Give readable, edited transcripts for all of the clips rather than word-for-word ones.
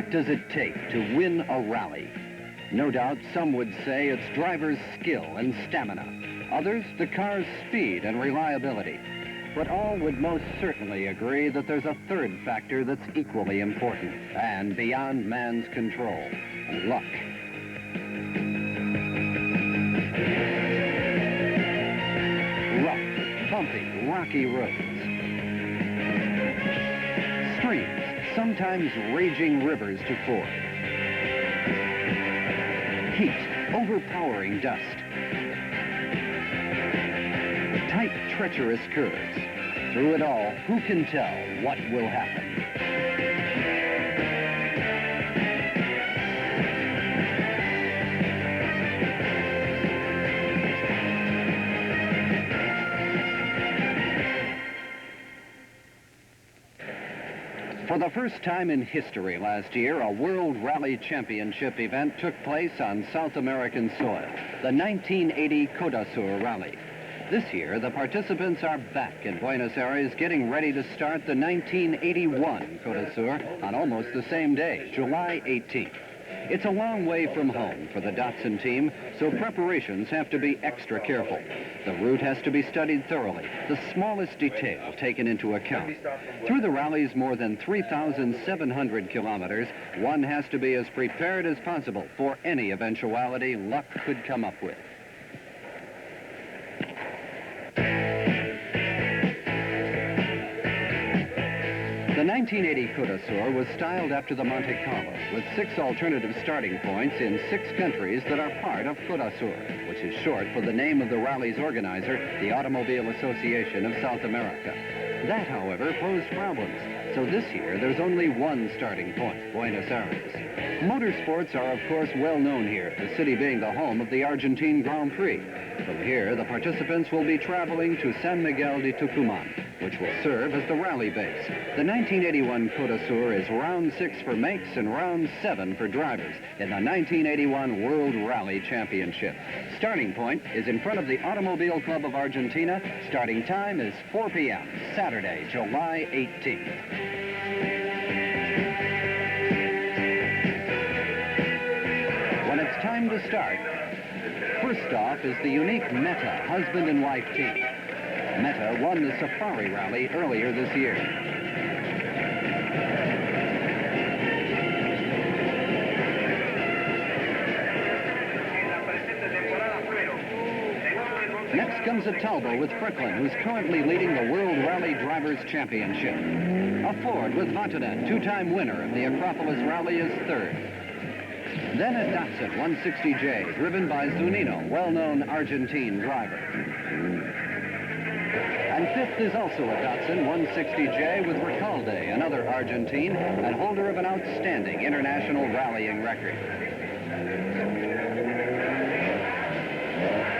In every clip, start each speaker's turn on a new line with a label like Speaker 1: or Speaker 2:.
Speaker 1: What does it take to win a rally? No doubt some would say it's drivers' skill and stamina. Others, the car's speed and reliability. But all would most certainly agree that there's a third factor that's equally important and beyond man's control: luck. Rough, bumpy, rocky roads. Streams, sometimes raging rivers to ford. Heat, overpowering dust. Tight, treacherous curves. Through it all, who can tell what will happen? For the first time in history last year, a World Rally Championship event took place on South American soil, the 1980 Codasur Rally. This year, the participants are back in Buenos Aires getting ready to start the 1981 Codasur on almost the same day, July 18th. It's a long way from home for the Datsun team, so preparations have to be extra careful. The route has to be studied thoroughly, the smallest detail taken into account. Through the rally's more than 3,700 kilometers, one has to be as prepared as possible for any eventuality luck could come up with. The 1980 Codasur was styled after the Monte Carlo, with 6 alternative starting points in 6 countries that are part of Codasur, which is short for the name of the rally's organizer, the Automobile Association of South America. That, however, posed problems. So this year, there's only one starting point, Buenos Aires. Motorsports are, of course, well known here, the city being the home of the Argentine Grand Prix. From here, the participants will be traveling to San Miguel de Tucumán, which will serve as the rally base. The 1981 Codasur is round 6 for makes and round 7 for drivers in the 1981 World Rally Championship. Starting point is in front of the Automobile Club of Argentina. Starting time is 4 p.m., Saturday, July 18th. When it's time to start, first off is the unique Meta husband and wife team. Meta won the Safari Rally earlier this year. Next comes a Talbot with Franklin, who's currently leading the World Rally Drivers' Championship. A Ford with Vatanen, 2-time winner of the Acropolis Rally, is third. Then a Datsun 160J, driven by Zunino, well-known Argentine driver. And fifth is also a Datsun 160J with Recalde, another Argentine, and holder of an outstanding international rallying record.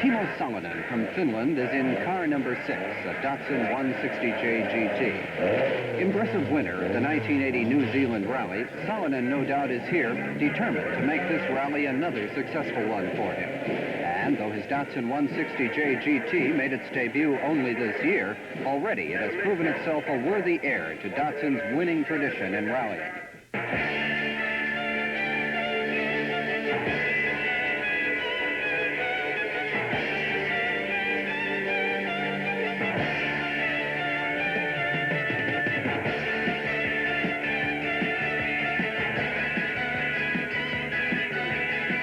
Speaker 1: Timo Salonen from Finland is in car number 6, a Datsun 160J GT. Impressive winner of the 1980 New Zealand Rally, Salonen no doubt is here, determined to make this rally another successful one for him. And though his Datsun 160J GT made its debut only this year, already it has proven itself a worthy heir to Datsun's winning tradition in rallying.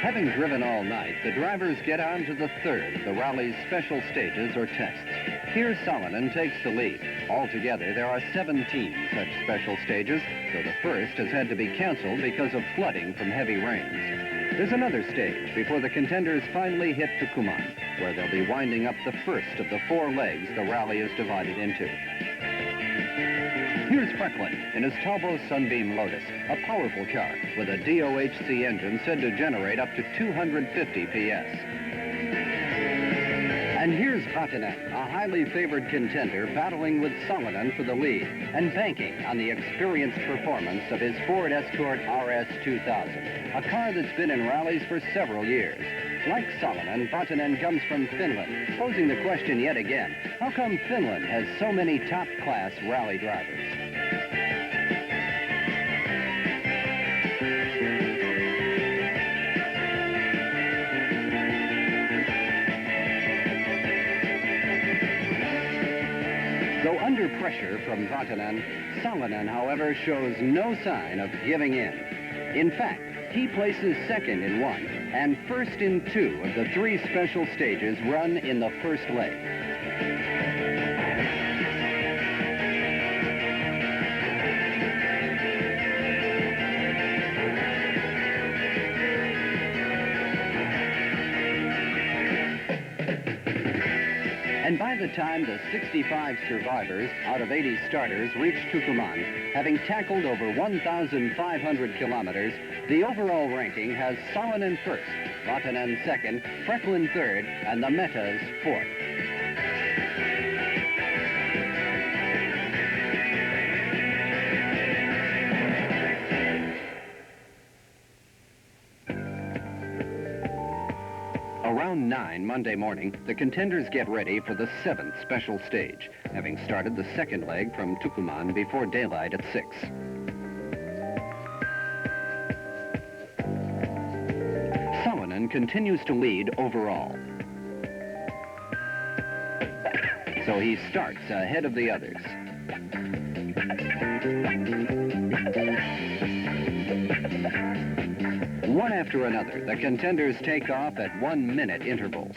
Speaker 1: Having driven all night, the drivers get on to the third of the rally's special stages or tests. Here, Salonen takes the lead. Altogether, there are 17 such special stages, though the first has had to be canceled because of flooding from heavy rains. There's another stage before the contenders finally hit Tucumán, where they'll be winding up the first of the 4 legs the rally is divided into. Here's Franklin in his Talbot Sunbeam Lotus, a powerful car with a DOHC engine said to generate up to 250 PS. And here's Vatanen, a highly favored contender battling with Salonen for the lead and banking on the experienced performance of his Ford Escort RS 2000, a car that's been in rallies for several years. Like Salonen, Vatanen comes from Finland, posing the question yet again, how come Finland has so many top-class rally drivers? Under pressure from Vatanen, Salonen, however, shows no sign of giving in. In fact, he places second in one and first in two of the three special stages run in the first leg. And by the time the 65 survivors out of 80 starters reach Tucumán, having tackled over 1,500 kilometers, the overall ranking has Salonen first, Vatanen second, Freklin third, and the Metas fourth. Around 9 Monday morning, the contenders get ready for the 7th special stage, having started the second leg from Tucumán before daylight at 6. Salonen continues to lead overall, so he starts ahead of the others. One after another, the contenders take off at 1-minute intervals.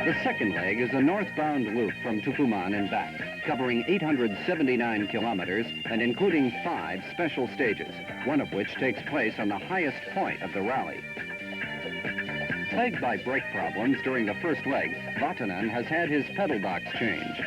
Speaker 1: The second leg is a northbound loop from Tucumán and back, covering 879 kilometers and including 5 special stages, one of which takes place on the highest point of the rally. Plagued by brake problems during the first leg, Vatanen has had his pedal box changed.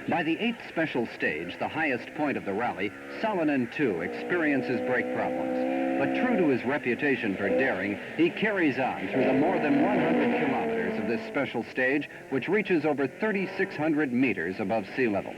Speaker 1: By the 8th special stage, the highest point of the rally, Salonen too experiences brake problems. But true to his reputation for daring, he carries on through the more than 100 kilometers of this special stage, which reaches over 3,600 meters above sea level.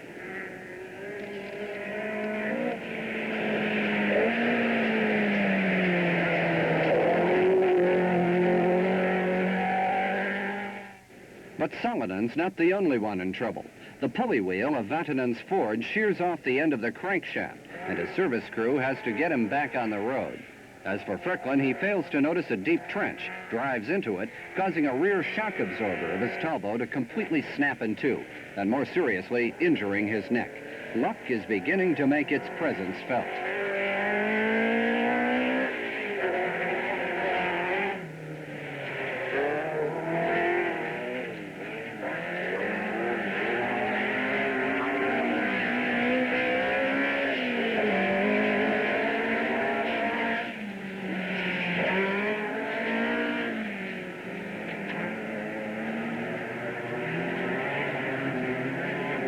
Speaker 1: But Salonen's not the only one in trouble. The pulley wheel of Vatanen's Ford shears off the end of the crankshaft, and his service crew has to get him back on the road. As for Freklin, he fails to notice a deep trench, drives into it, causing a rear shock absorber of his Talbot to completely snap in two, and more seriously, injuring his neck. Luck is beginning to make its presence felt.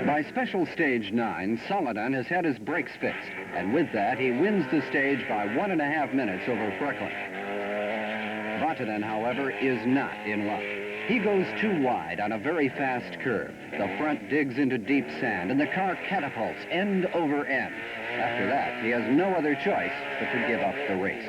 Speaker 1: By special stage 9, Salonen has had his brakes fixed, and with that, he wins the stage by 1.5 minutes over Freklin. Vatanen, however, is not in luck. He goes too wide on a very fast curve. The front digs into deep sand, and the car catapults end over end. After that, he has no other choice but to give up the race.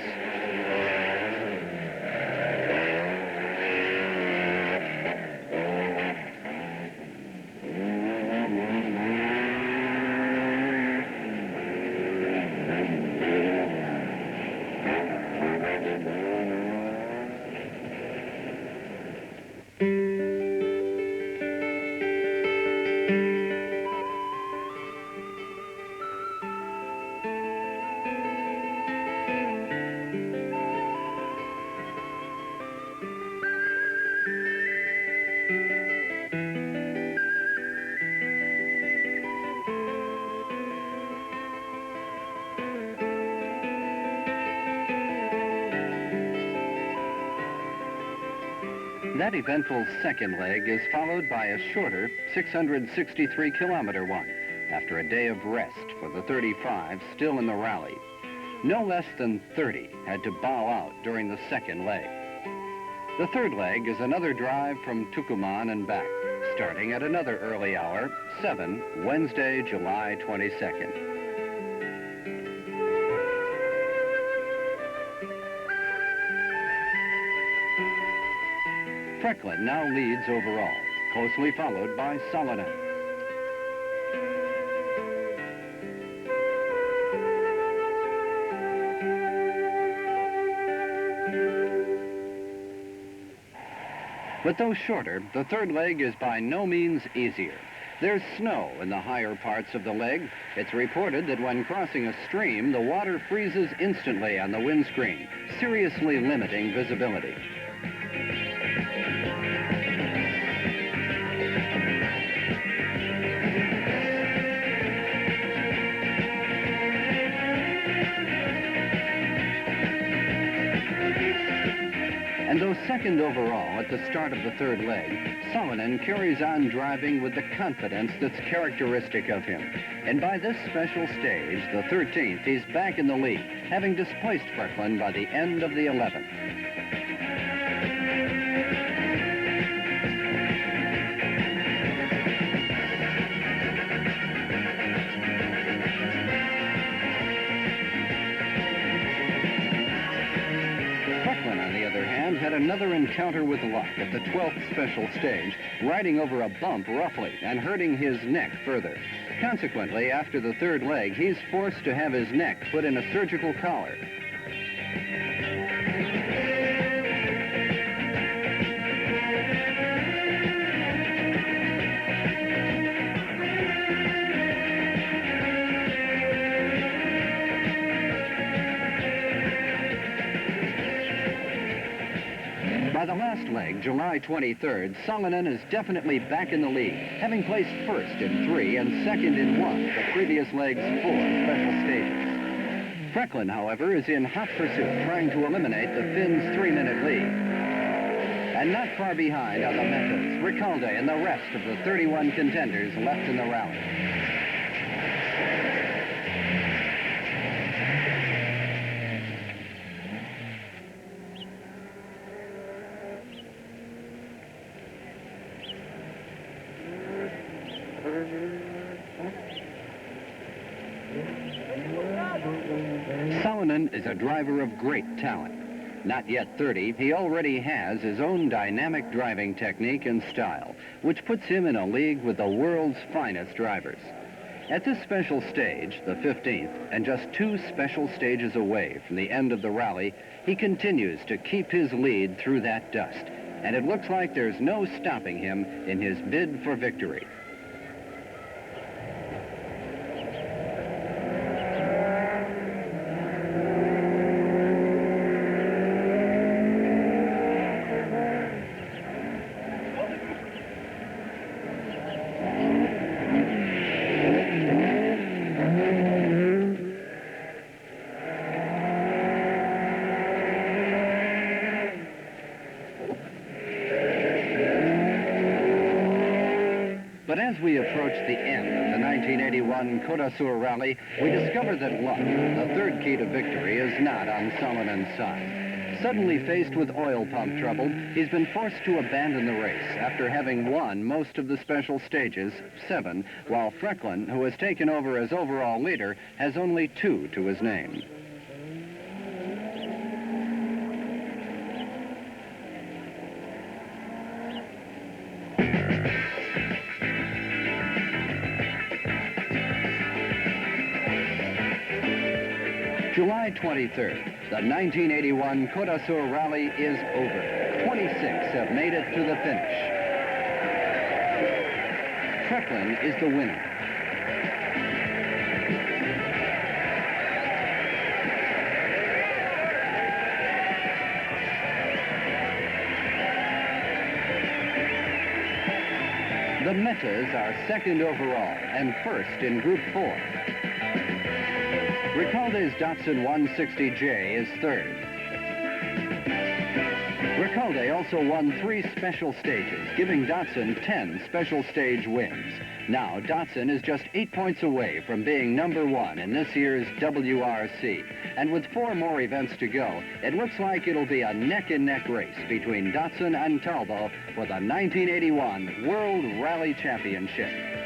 Speaker 1: That eventful second leg is followed by a shorter 663-kilometer one, after a day of rest for the 35 still in the rally. No less than 30 had to bow out during the second leg. The third leg is another drive from Tucumán and back, starting at another early hour, 7, Wednesday, July 22nd. Freklin now leads overall, closely followed by Salonen. But though shorter, the third leg is by no means easier. There's snow in the higher parts of the leg. It's reported that when crossing a stream, the water freezes instantly on the windscreen, seriously limiting visibility. And though second overall at the start of the third leg, Salonen carries on driving with the confidence that's characteristic of him. And by this special stage, the 13th, he's back in the lead, having displaced Frecklin by the end of the 11th. Had another encounter with luck at the 12th special stage, riding over a bump roughly and hurting his neck further. Consequently, after the third leg, he's forced to have his neck put in a surgical collar. By the last leg, July 23rd, Salonen is definitely back in the lead, having placed first in 3 and second in 1 of the previous leg's 4 special stages. Frecklin, however, is in hot pursuit, trying to eliminate the Finns' 3-minute lead. And not far behind are the Metas, Recalde, and the rest of the 31 contenders left in the rally. Salonen is a driver of great talent. Not yet 30, he already has his own dynamic driving technique and style, which puts him in a league with the world's finest drivers. At this special stage, the 15th, and just 2 special stages away from the end of the rally, he continues to keep his lead through that dust, and it looks like there's no stopping him in his bid for victory. But as we approach the end of the 1981 Codassur Rally, we discover that luck, the third key to victory, is not on Salonen's side. Suddenly faced with oil pump trouble, he's been forced to abandon the race after having won most of the special stages, 7, while Frecklin, who has taken over as overall leader, has only 2 to his name. July 23rd, the 1981 Codassur Rally is over. 26 have made it to the finish. Frecklin is the winner. The Metas are second overall and first in Group 4. Recalde's Datsun 160J is third. Recalde also won 3 special stages, giving Datsun 10 special stage wins. Now, Datsun is just 8 points away from being number 1 in this year's WRC. And with 4 more events to go, it looks like it'll be a neck-and-neck race between Datsun and Talbot for the 1981 World Rally Championship.